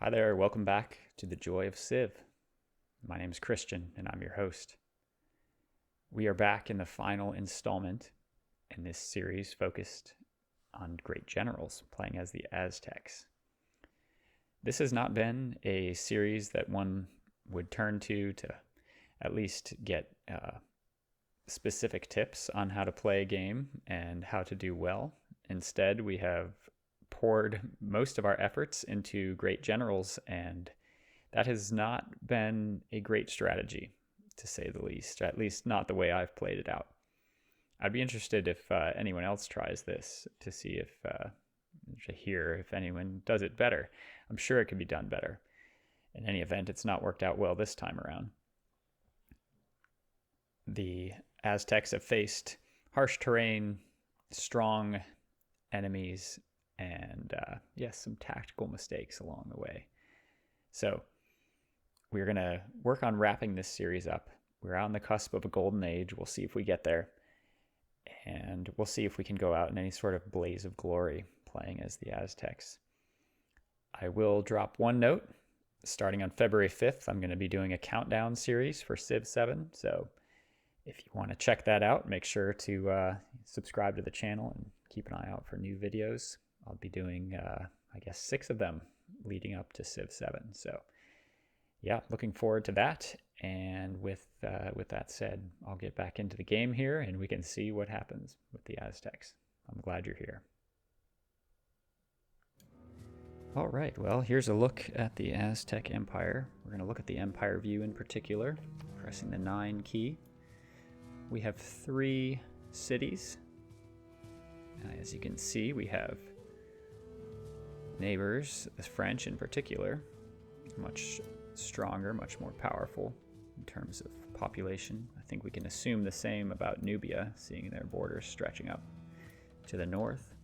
Hi there, welcome back to the Joy of Civ. My name is Christian and I'm your host. We are back in the final installment in this series focused on great generals playing as the Aztecs. This has not been a series that one would turn to at least get specific tips on how to play a game and how to do well. Instead, we have poured most of our efforts into great generals, and that has not been a great strategy, to say the least, at least not the way I've played it out. I'd be interested if anyone else tries this to see to hear if anyone does it better. I'm sure it could be done better. In any event, it's not worked out well this time around. The Aztecs have faced harsh terrain, strong enemies, and yes, some tactical mistakes along the way. So we're going to work on wrapping this series up. We're on the cusp of a golden age. We'll see if we get there. And we'll see if we can go out in any sort of blaze of glory playing as the Aztecs. I will drop one note. Starting on February 5th, I'm going to be doing a countdown series for Civ 7. So if you want to check that out, make sure to subscribe to the channel and keep an eye out for new videos. I'll be doing, I guess, 6 of them leading up to Civ 7. So yeah, looking forward to that. And with that said, I'll get back into the game here and we can see what happens with the Aztecs. I'm glad you're here. All right, well, here's a look at the Aztec Empire. We're going to look at the Empire view in particular, pressing the 9 key. We have 3 cities. As you can see, we have neighbors, the French in particular, much stronger, much more powerful in terms of population. I think we can assume the same about Nubia, seeing their borders stretching up to the north.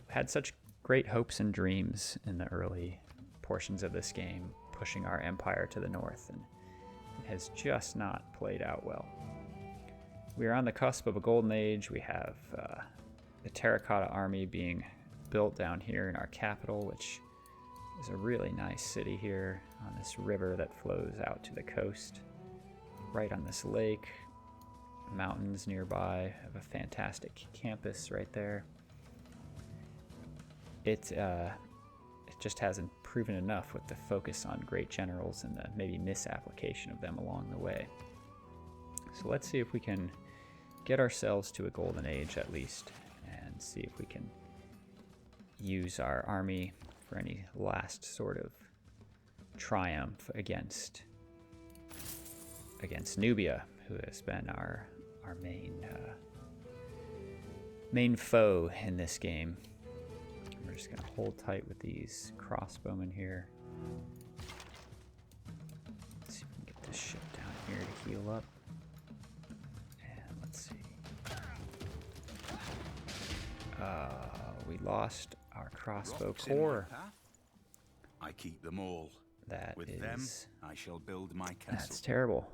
Had such great hopes and dreams in the early portions of this game, pushing our empire to the north, and it has just not played out well. We are on the cusp of a golden age. We have the terracotta army being built down here in our capital, which is a really nice city here on this river that flows out to the coast, right on this lake. Mountains nearby, have a fantastic campus right there. It just hasn't proven enough with the focus on great generals and the maybe misapplication of them along the way. So let's see if we can get ourselves to a golden age at least, and see if we can use our army for any last sort of triumph against Nubia, who has been our main foe in this game. We're just going to hold tight with these crossbowmen here. Let's see if we can get this ship down here to heal up. And let's see. We lost our crossbow core. I keep them all. With them, I shall build my castle. That's terrible.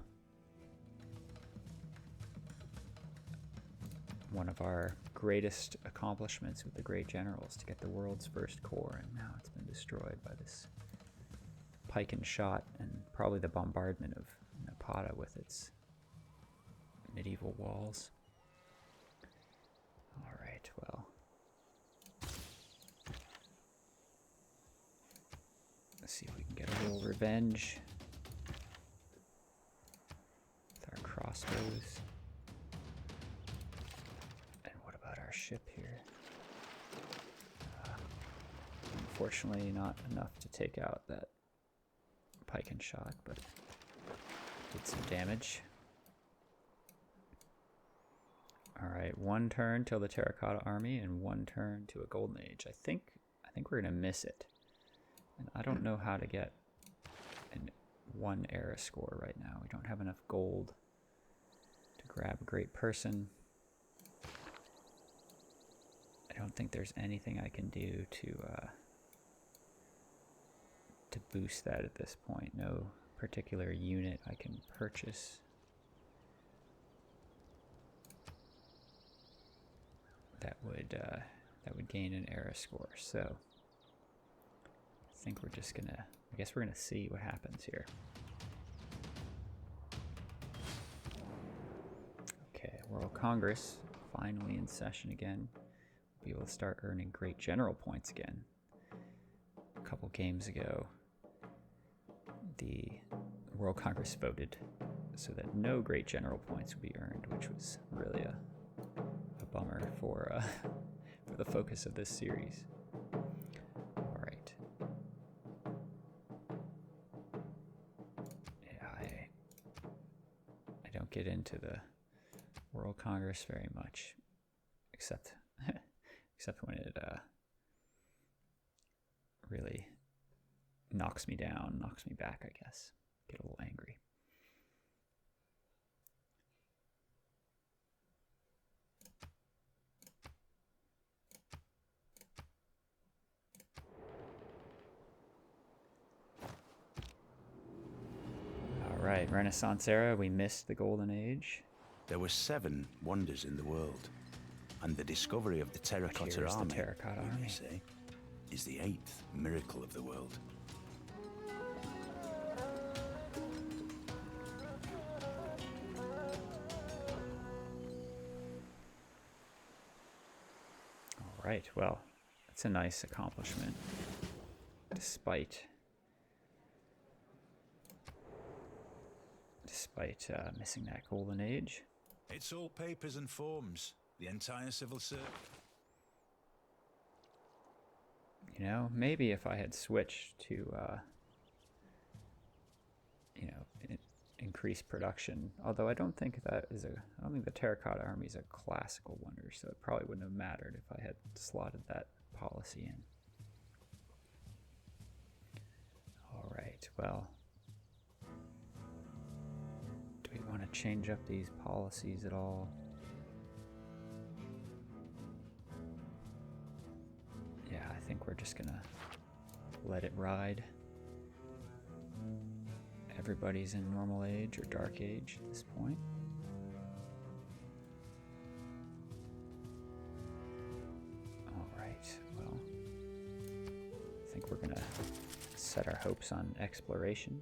One of our greatest accomplishments with the great generals to get the world's first core, and now it's been destroyed by this pike and shot and probably the bombardment of Napata with its medieval walls. All right, well. Let's see if we can get a little revenge with our crossbows. And what about our ship here? Unfortunately, not enough to take out that pike and shot, but did some damage. All right, 1 turn till the terracotta army and 1 turn to a golden age. I think we're gonna miss it. And I don't know how to get an 1 era score right now. We don't have enough gold to grab a great person. I don't think there's anything I can do to boost that at this point. No particular unit I can purchase. That would gain an era score. So think we're just gonna, I guess we're gonna see what happens here. Okay, World Congress finally in session again. We'll be able to start earning great general points again. A couple games ago, the World Congress voted so that no great general points would be earned, which was really a bummer for the focus of this series. All right. Yeah, I don't get into the World Congress very much, except when it really knocks me down, knocks me back, I guess. Get a little angry. All right, Renaissance era, we missed the Golden Age. There were 7 wonders in the world, and the discovery of the terracotta Here's army, the terracotta we may army. say, is the 8th miracle of the world. All right, well, that's a nice accomplishment, despite missing that Golden Age. It's all papers and forms, the entire civil service. You know, maybe if I had switched to, increase production. Although I don't think I don't think the Terracotta Army is a classical wonder, so it probably wouldn't have mattered if I had slotted that policy in. All right, well, do we want to change up these policies at all? Yeah, I think we're just gonna let it ride. Everybody's in normal age or dark age at this point. All right, well, I think we're gonna set our hopes on exploration.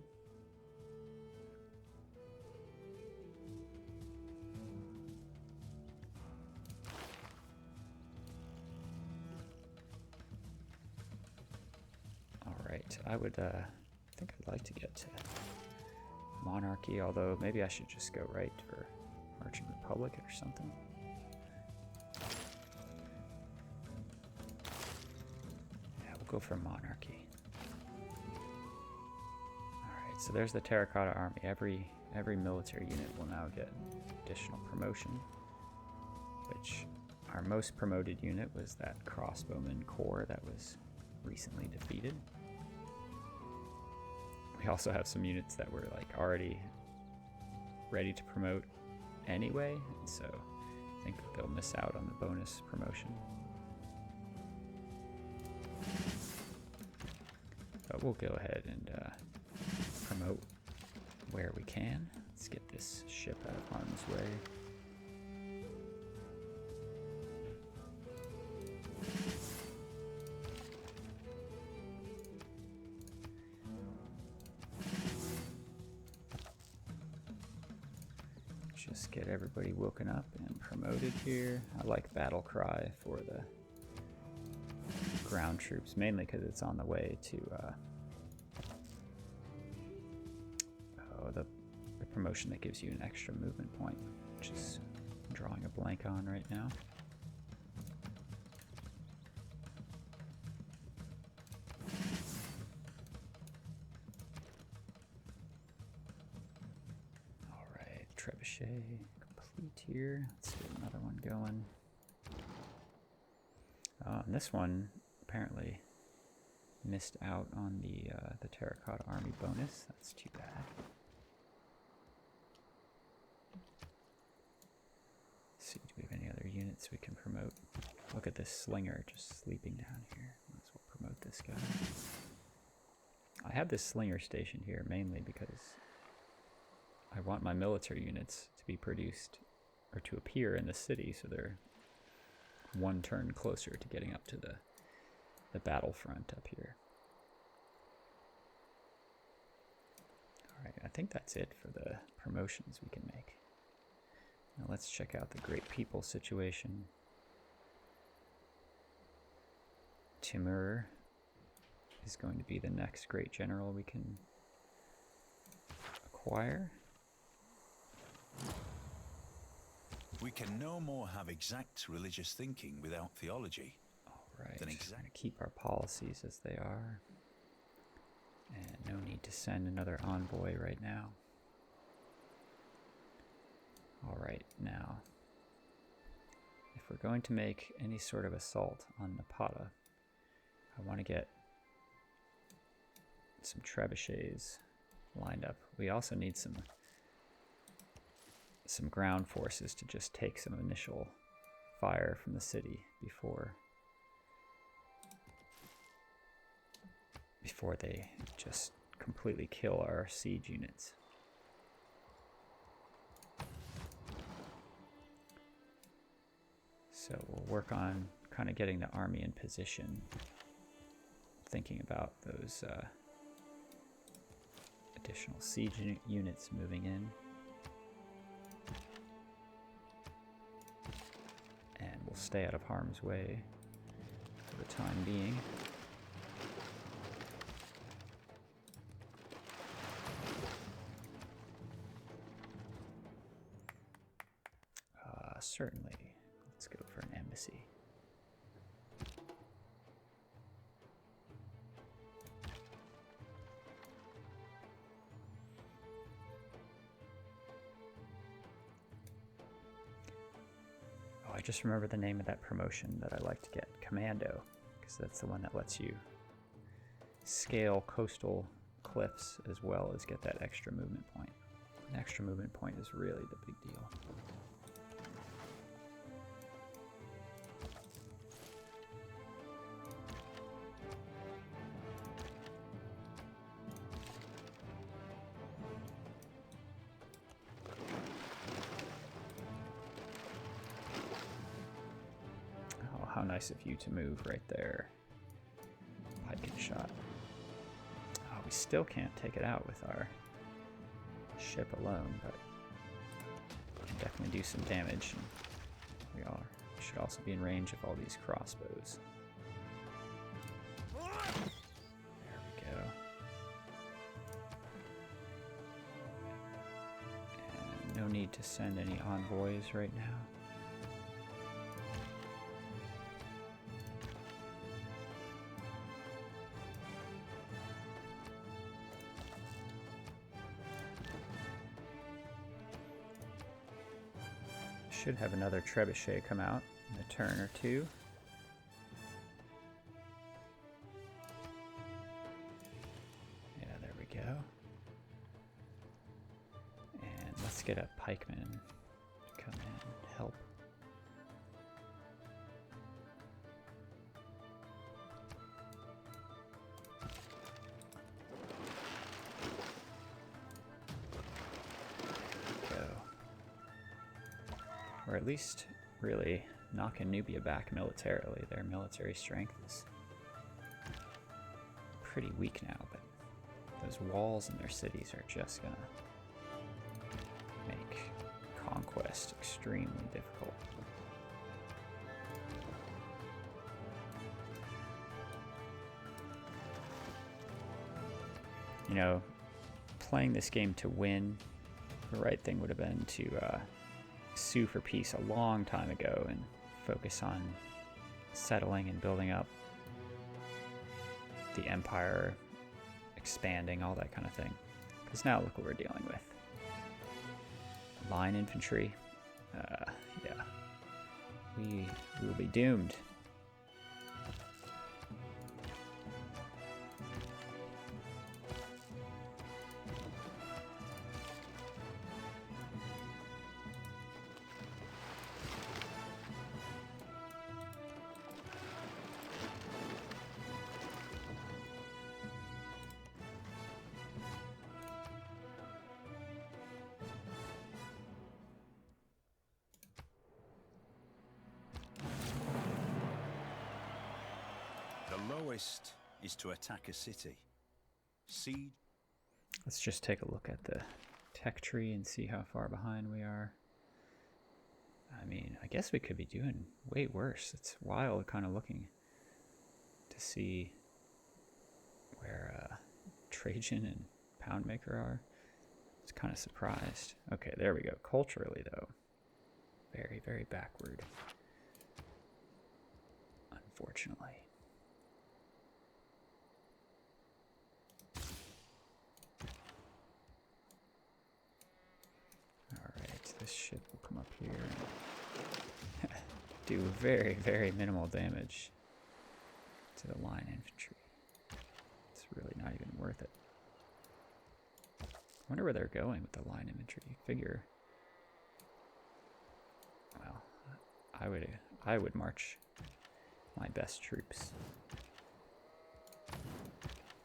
All right, I think I'd like to get to monarchy, although maybe I should just go right for Marching Republic or something. Yeah, we'll go for monarchy. Alright, so there's the Terracotta Army. Every military unit will now get additional promotion, which our most promoted unit was that crossbowman corps that was recently defeated. We also have some units that were like already ready to promote anyway, and so I think they'll miss out on the bonus promotion. But we'll go ahead and promote where we can. Let's get this ship out of harm's way. Just get everybody woken up and promoted here. I like Battle Cry for the ground troops, mainly because it's on the way to the promotion that gives you an extra movement point, which is I'm drawing a blank on right now. Trebuchet complete here. Let's get another one going. And this one apparently missed out on the Terracotta Army bonus. That's too bad. Let's see, do we have any other units we can promote? Look at this slinger just sleeping down here. Might as well promote this guy. I have this slinger station here mainly because I want my military units to be produced or to appear in the city, so they're one turn closer to getting up to the battlefront up here. think that's it for the promotions we can make. Now let's check out the great people situation. Timur is going to be the next great general we can acquire. We can no more have exact religious thinking without theology. All right, Than we're exact. going to keep our policies as they are. And no need to send another envoy right now. All right, now, if we're going to make any sort of assault on Napata, I want to get some trebuchets lined up. We also need some ground forces to just take some initial fire from the city before they just completely kill our siege units. So we'll work on kind of getting the army in position, thinking about those additional siege units moving in. And we'll stay out of harm's way for the time being. Certainly. Let's go for an embassy. Oh, I just remember the name of that promotion that I like to get. Commando, because that's the one that lets you scale coastal cliffs as well as get that extra movement point. An extra movement point is really the big deal. How nice of you to move right there. Pike and shot. Oh, we still can't take it out with our ship alone, but we can definitely do some damage. And we should also be in range of all these crossbows. There we go. And no need to send any envoys right now. Should have another trebuchet come out in a turn or two. Yeah, there we go. And let's get a pikeman to come in and help. Or at least really knocking Nubia back militarily. Their military strength is pretty weak now, but those walls in their cities are just gonna make conquest extremely difficult. You know, playing this game to win, the right thing would have been to sue for peace a long time ago and focus on settling and building up the empire, expanding, all that kind of thing. Because now look what we're dealing with. Line infantry. Yeah. We will be doomed. The lowest is to attack a city. Siege. Let's just take a look at the tech tree and see how far behind we are. I mean, I guess we could be doing way worse. It's wild kind of looking to see where Trajan and Poundmaker are. I was kind of surprised. Okay, there we go. Culturally, though, very, very backward, unfortunately. Alright, this ship will come up here and do very, very minimal damage to the line infantry. It's really not even worth it. I wonder where they're going with the line infantry. Figure, well, I would march my best troops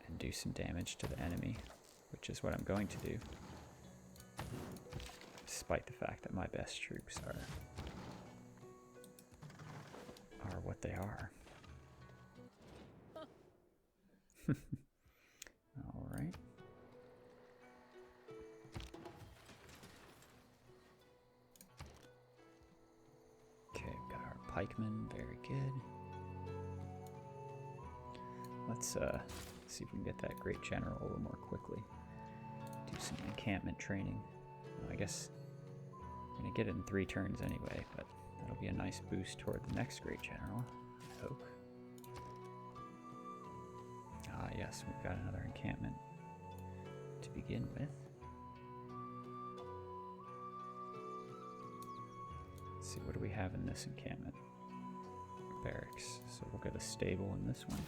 and do some damage to the enemy, which is what I'm going to do, despite the fact that my best troops are what they are. All right. Okay, we've got our pikemen. Very good. Let's see if we can get that great general a little more quickly. Do some encampment training. I guess I'm going to get it in 3 turns anyway, but that'll be a nice boost toward the next great general, I hope. Ah, yes, we've got another encampment to begin with. Let's see, what do we have in this encampment? Barracks. So we'll get a stable in this one.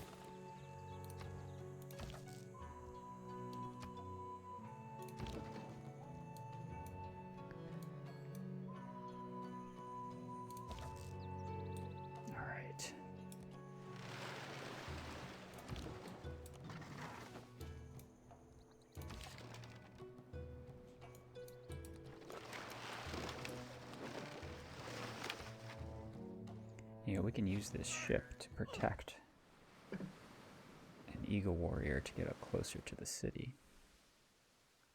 You know, we can use this ship to protect an eagle warrior to get up closer to the city.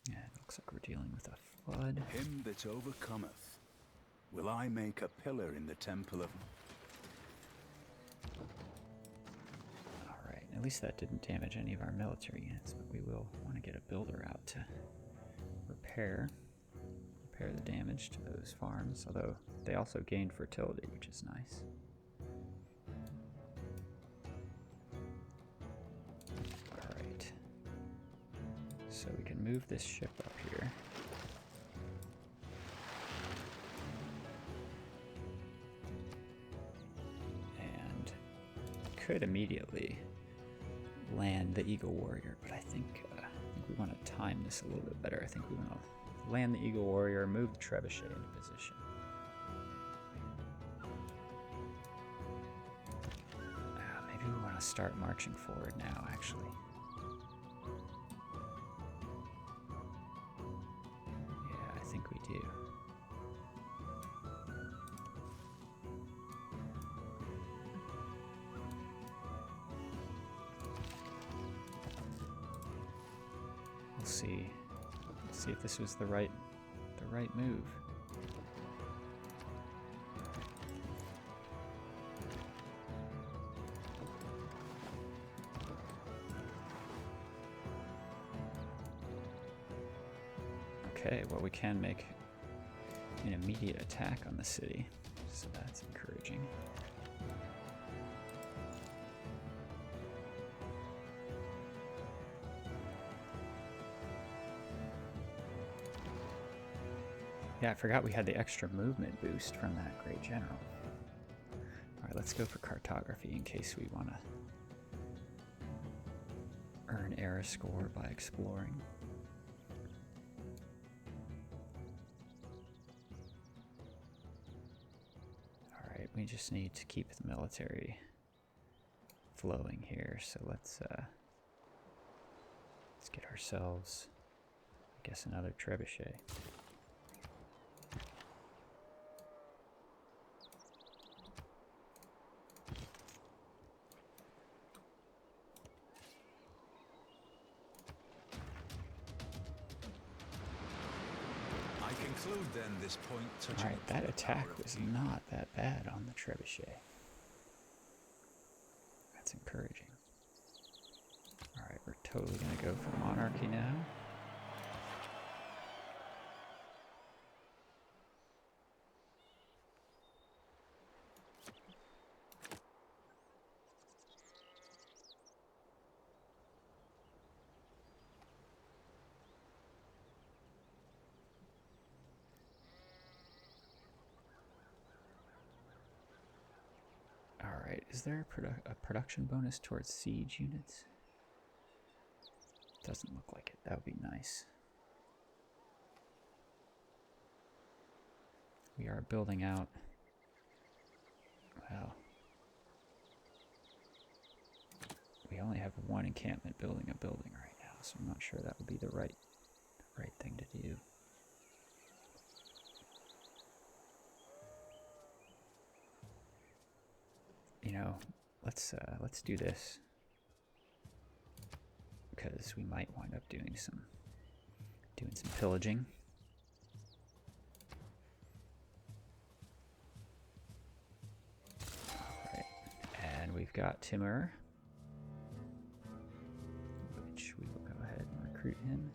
Yeah, it looks like we're dealing with a flood. Him that overcometh, will I make a pillar in the temple of... Alright, at least that didn't damage any of our military units, but we will want to get a builder out to repair the damage to those farms, although they also gained fertility, which is nice. Alright, so we can move this ship up here. And could immediately land the Eagle Warrior, but I think we want to time this a little bit better. I think we want to land the Eagle Warrior, move the Trebuchet into position. Maybe we want to start marching forward now, actually. Yeah, I think we do. We'll see. See if this was the right move. Okay, well, we can make an immediate attack on the city, so that's encouraging. Yeah, I forgot we had the extra movement boost from that great general. Alright, let's go for cartography in case we want to earn era score by exploring. Alright, we just need to keep the military flowing here, so let's get ourselves, I guess, another trebuchet. conclude then this point touching Alright, upon that the attack power of was the people. not that bad on the trebuchet. That's encouraging. Alright, we're totally gonna go for monarchy now. Alright, is there a production bonus towards siege units? Doesn't look like it. That would be nice. We are building out. Well, we only have one encampment building a building right now, so I'm not sure that would be the right thing to do. You know, let's do this, because we might wind up doing some pillaging. Alright, and we've got Timur, which we will go ahead and recruit him.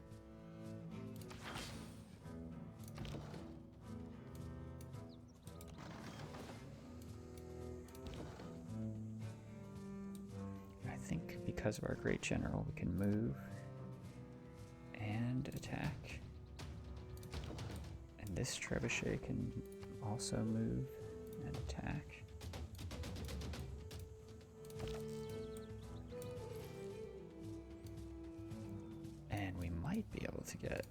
I think because of our great general, we can move and attack. And this trebuchet can also move and attack. And we might be able to get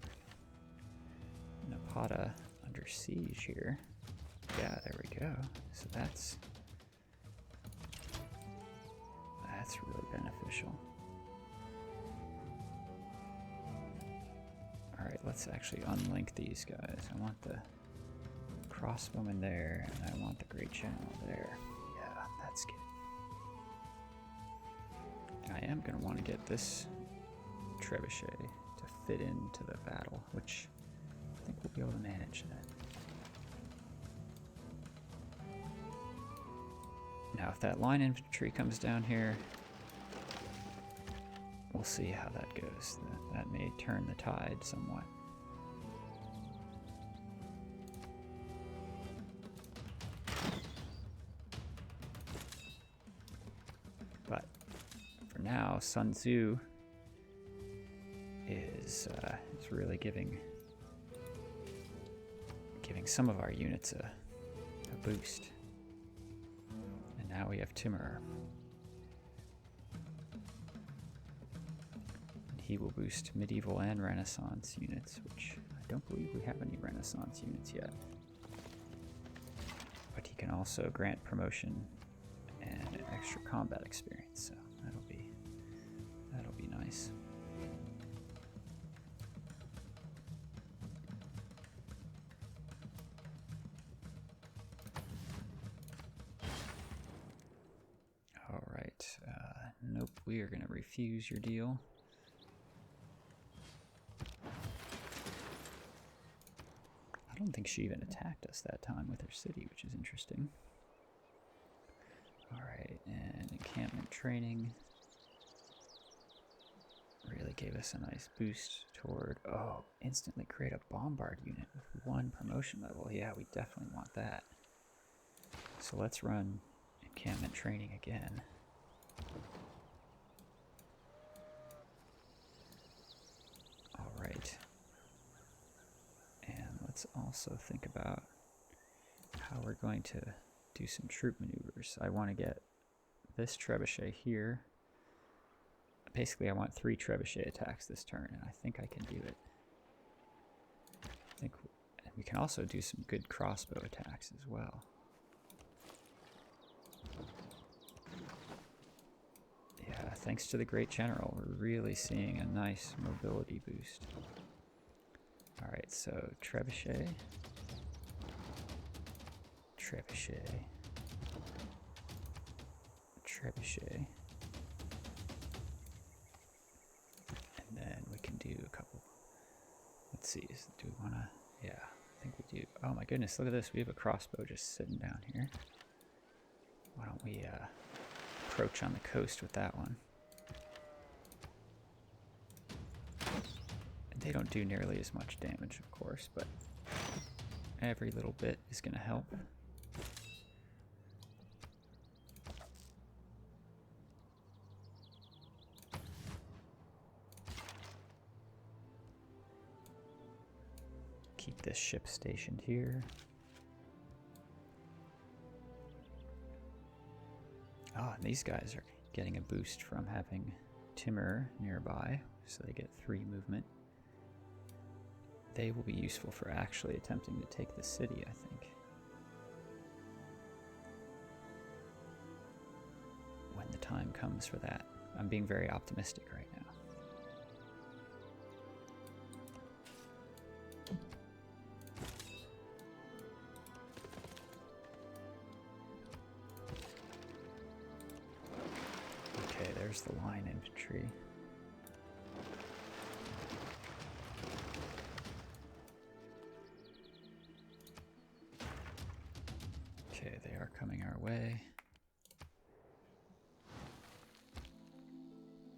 Napata under siege here. Yeah, there we go. So that's really beneficial. Alright, let's actually unlink these guys. I want the crossbowman there, and I want the great general there. Yeah, that's good. I am going to want to get this trebuchet to fit into the battle, which I think we'll be able to manage that. Now, if that line infantry comes down here, we'll see how that goes. That may turn the tide somewhat. But for now, Sun Tzu is really giving some of our units a boost. And now we have Timur. He will boost medieval and Renaissance units, which I don't believe we have any Renaissance units yet. But he can also grant promotion and extra combat experience, so that'll be nice. All right, nope, we are going to refuse your deal. I don't think she even attacked us that time with her city, which is interesting. Alright, and encampment training really gave us a nice boost toward, oh, instantly create a bombard unit with 1 promotion level. Yeah, we definitely want that. So let's run encampment training again. Alright. And let's also think about how we're going to do some troop maneuvers. I want to get this trebuchet here. Basically, I want 3 trebuchet attacks this turn, and I think I can do it. And we can also do some good crossbow attacks as well. Yeah, thanks to the great general, we're really seeing a nice mobility boost. Alright, so trebuchet, trebuchet, trebuchet, and then we can do a couple. Let's see, do we want to, yeah, I think we do. Oh my goodness, look at this. We have a crossbow just sitting down here. Why don't we approach on the coast with that one? They don't do nearly as much damage, of course, but every little bit is going to help. Keep this ship stationed here. Ah, and these guys are getting a boost from having Timur nearby, so they get 3 movement. They will be useful for actually attempting to take the city, I think. When the time comes for that. I'm being very optimistic right now. Okay, there's the line infantry. Okay, they are coming our way.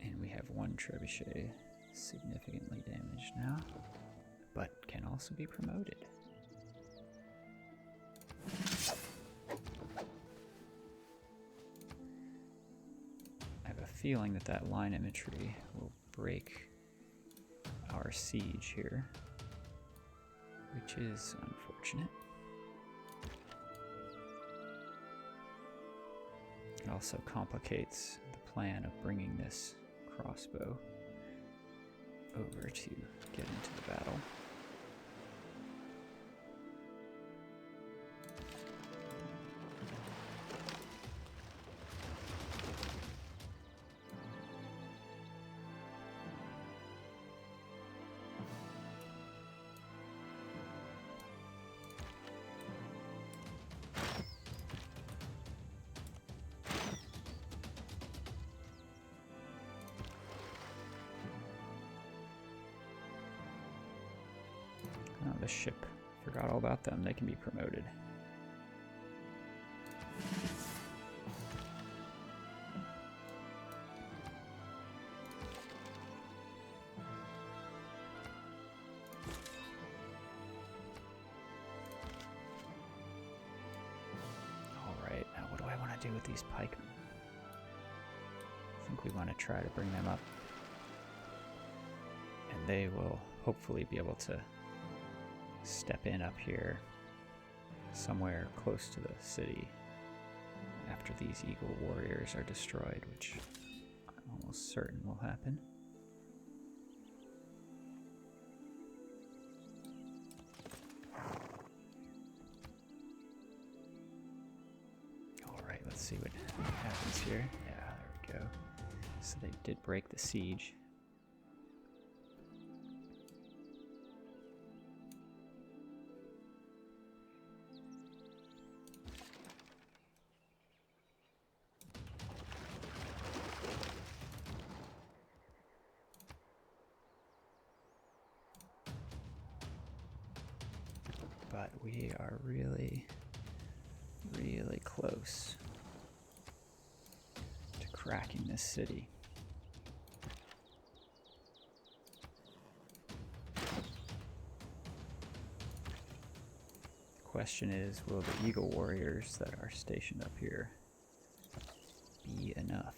And we have 1 trebuchet significantly damaged now, but can also be promoted. I have a feeling that that line infantry will break our siege here, which is unfortunate. It also complicates the plan of bringing this crossbow over to get into the battle. Oh, this ship. Forgot all about them. They can be promoted. Alright, now what do I want to do with these pikemen? I think we want to try to bring them up. And they will hopefully be able to step in up here somewhere close to the city after these eagle warriors are destroyed, which I'm almost certain will happen. Alright, let's see what happens here. Yeah, there we go. So they did break the siege. But we are really, really close to cracking this city. The question is, will the Eagle Warriors that are stationed up here be enough?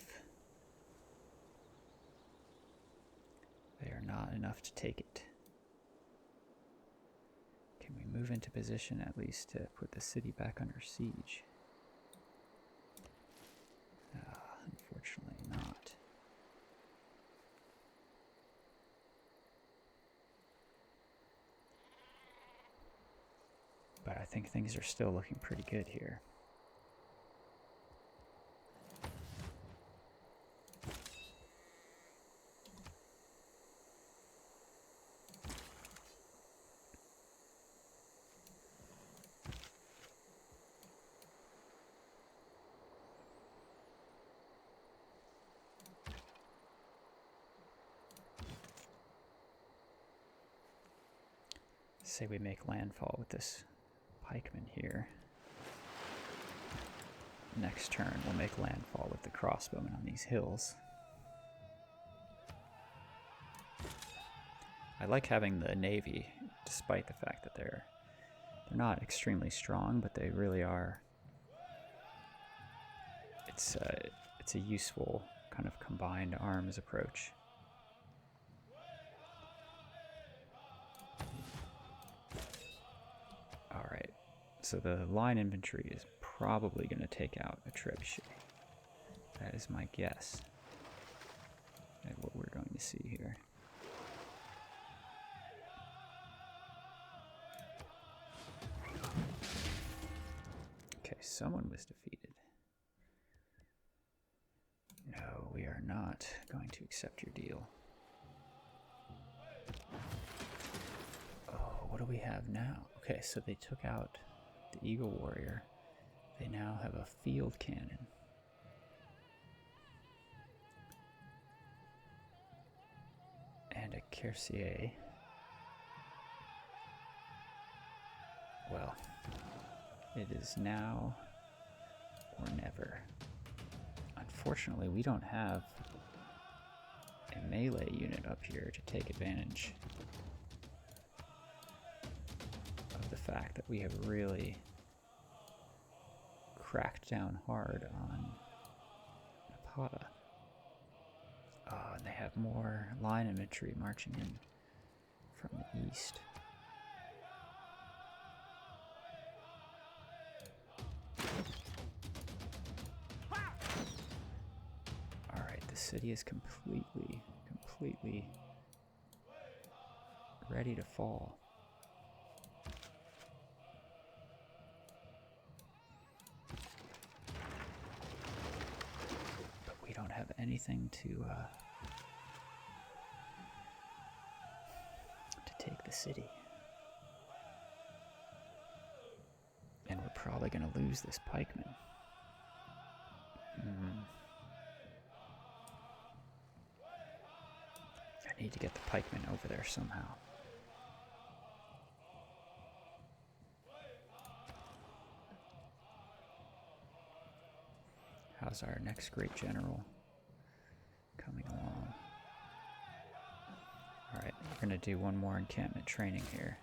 They are not enough to take it. Can we move into position at least to put the city back under siege? Unfortunately not. But I think things are still looking pretty good here. Say we make landfall with this pikeman here. Next turn, we'll make landfall with the crossbowmen on these hills. I like having the navy, despite the fact that they're not extremely strong, but they really are. It's a useful kind of combined arms approach. All right, so the line infantry is probably going to take out a trebuchet. That is my guess at what we're going to see here. Okay, someone was defeated. No, we are not going to accept your deal. Oh, what do we have now? Okay, so they took out the Eagle Warrior. They now have a field cannon. And a Cuirassier. Well, it is now or never. Unfortunately, we don't have a melee unit up here to take advantage of the fact that we have really cracked down hard on Napata. Oh, and they have more line infantry marching in from the east. Alright, the city is completely ready to fall. But we don't have anything to take the city. And we're probably going to lose this pikeman. I need to get the pikemen over there somehow. How's our next great general coming along? Alright, we're going to do one more encampment training here.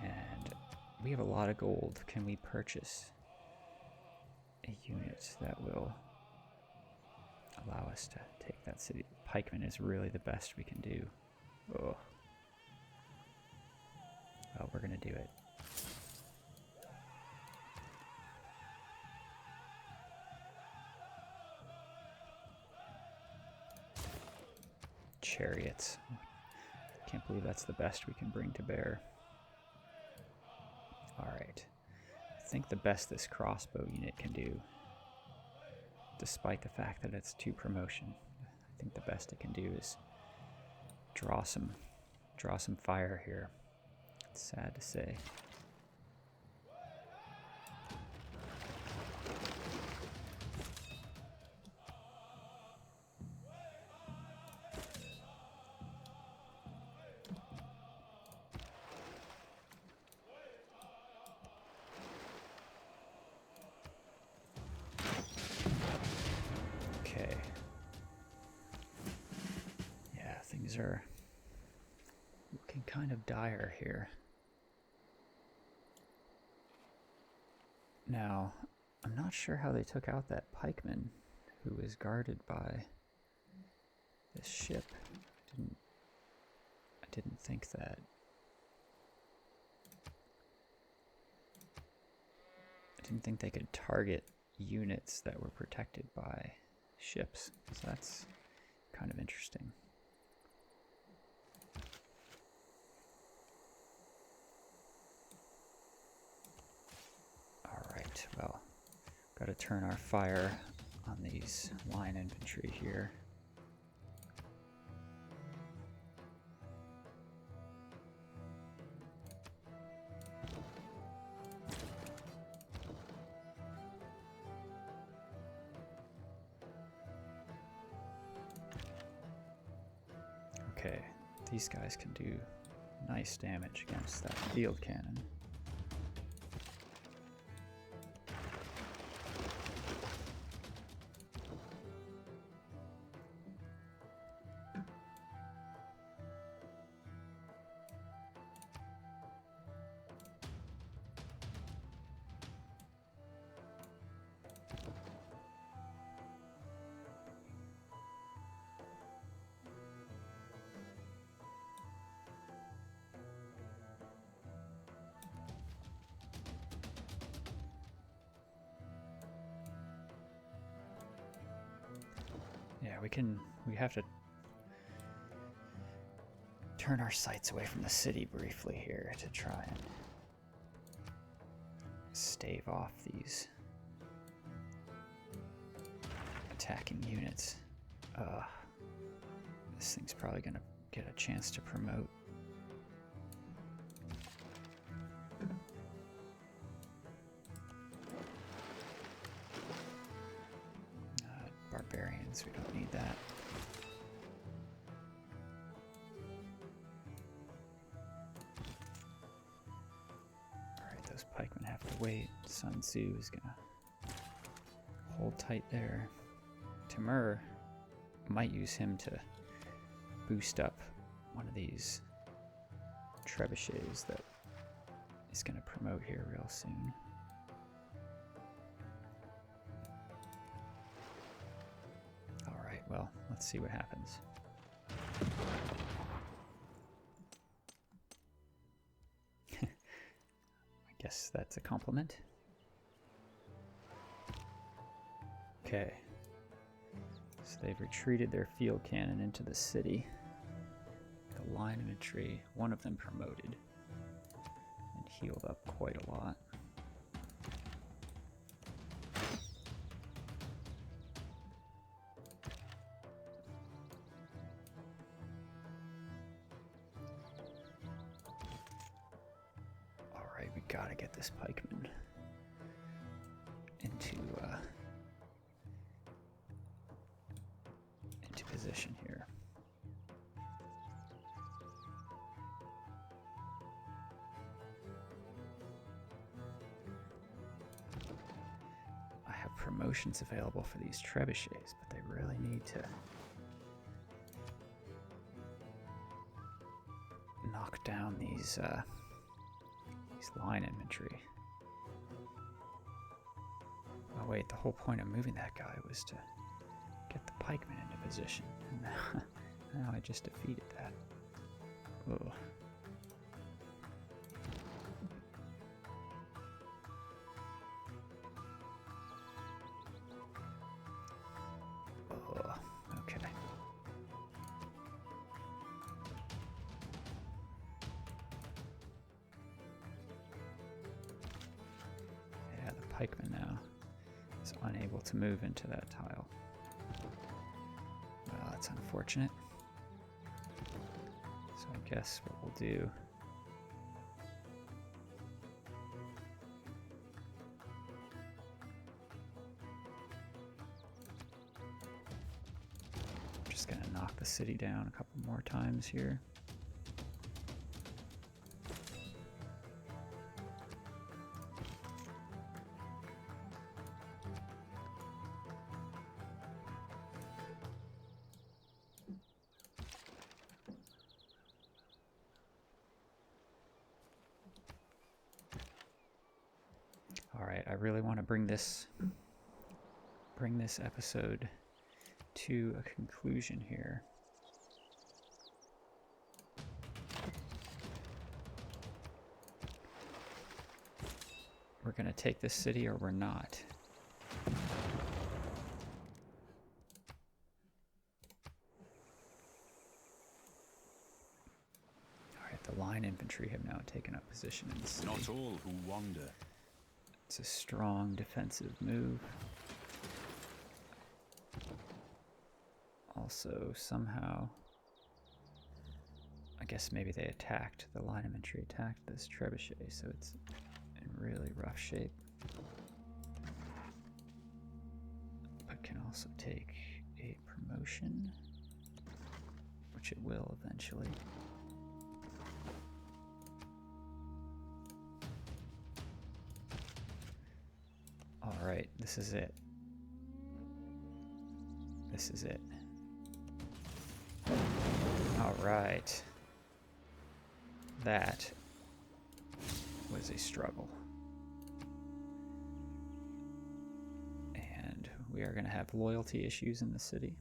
And we have a lot of gold. Can we purchase a unit that will allow us to take that city? Pikeman is really the best we can do. Oh. Well, we're going to do it. Chariots. Can't believe that's the best we can bring to bear. Alright. I think the best this crossbow unit can do, despite the fact that it's 2 promotion, I think the best it can do is draw some fire here. It's sad to say. Things are looking kind of dire here. Now, I'm not sure how they took out that pikeman who was guarded by this ship. I didn't think that. I didn't think they could target units that were protected by ships. So that's kind of interesting. Well, got to turn our fire on these line infantry here. Okay, These guys can do nice damage against that field cannon. Yeah, we have to turn our sights away from the city briefly here to try and stave off these attacking units. This thing's probably gonna get a chance to promote. Barbarians, we don't need that. Alright, those pikemen have to wait. Sun Tzu is gonna hold tight there. Timur might use him to boost up one of these trebuchets that is gonna promote here real soon. Well, let's see what happens. I guess that's a compliment. Okay. So they've retreated their field cannon into the city. The line infantry, one of them promoted and healed up quite a lot. Gotta get this pikeman into position here. I have promotions available for these trebuchets, but they really need to knock down these line infantry. Oh wait, the whole point of moving that guy was to get the pikemen into position. Now I just defeated that. Ugh. Ugh. Okay. Pikeman now is unable to move into that tile. Well, that's unfortunate. So I guess what we'll do I'm just gonna knock the city down a couple more times here. All right, I really want to bring this episode to a conclusion here. We're going to take this city or we're not. All right, the line infantry have now taken up position in the city. Not all who wander. It's a strong defensive move. Also, somehow, I guess maybe they attacked, the line infantry attacked this trebuchet, so it's in really rough shape. But can also take a promotion, which it will eventually. All right, this is it. This is it. All right. That was a struggle. And we are going to have loyalty issues in the city.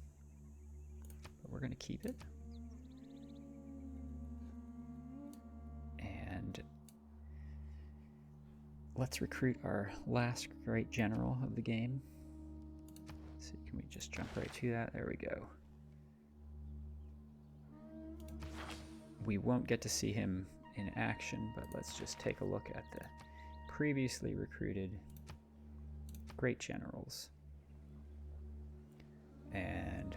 But we're going to keep it. And let's recruit our last great general of the game. So can we just jump right to that? There we go. We won't get to see him in action, but let's just take a look at the previously recruited great generals. And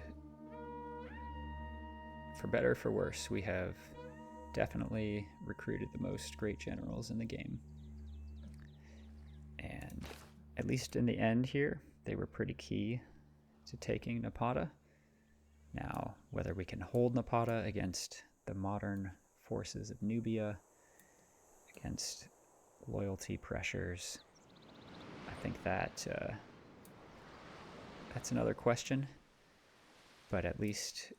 for better or for worse, we have definitely recruited the most great generals in the game. And at least in the end here, they were pretty key to taking Napata. Now, whether we can hold Napata against the modern forces of Nubia, against loyalty pressures, I think that that's another question. But at least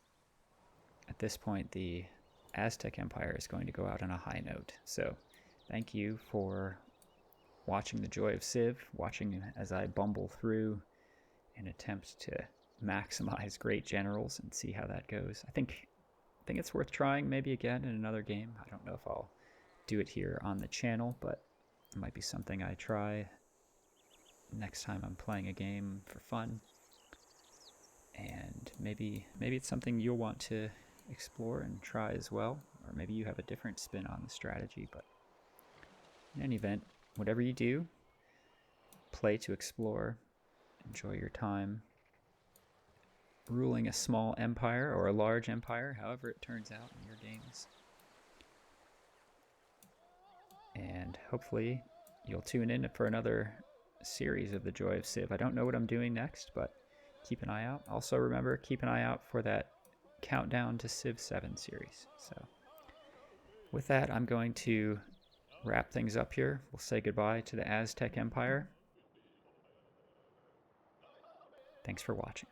at this point, the Aztec Empire is going to go out on a high note. So thank you for watching The Joy of Civ, watching as I bumble through an attempt to maximize great generals and see how that goes. I think it's worth trying maybe again in another game. I don't know if I'll do it here on the channel, but it might be something I try next time I'm playing a game for fun. And maybe it's something you'll want to explore and try as well, or maybe you have a different spin on the strategy. But in any event, whatever you do, play to explore, enjoy your time ruling a small empire or a large empire, however it turns out in your games. And hopefully you'll tune in for another series of The Joy of Civ. I don't know what I'm doing next, but keep an eye out. Also remember, keep an eye out for that Countdown to Civ 7 series. So with that, I'm going to wrap things up here. We'll say goodbye to the Aztec Empire. Thanks for watching.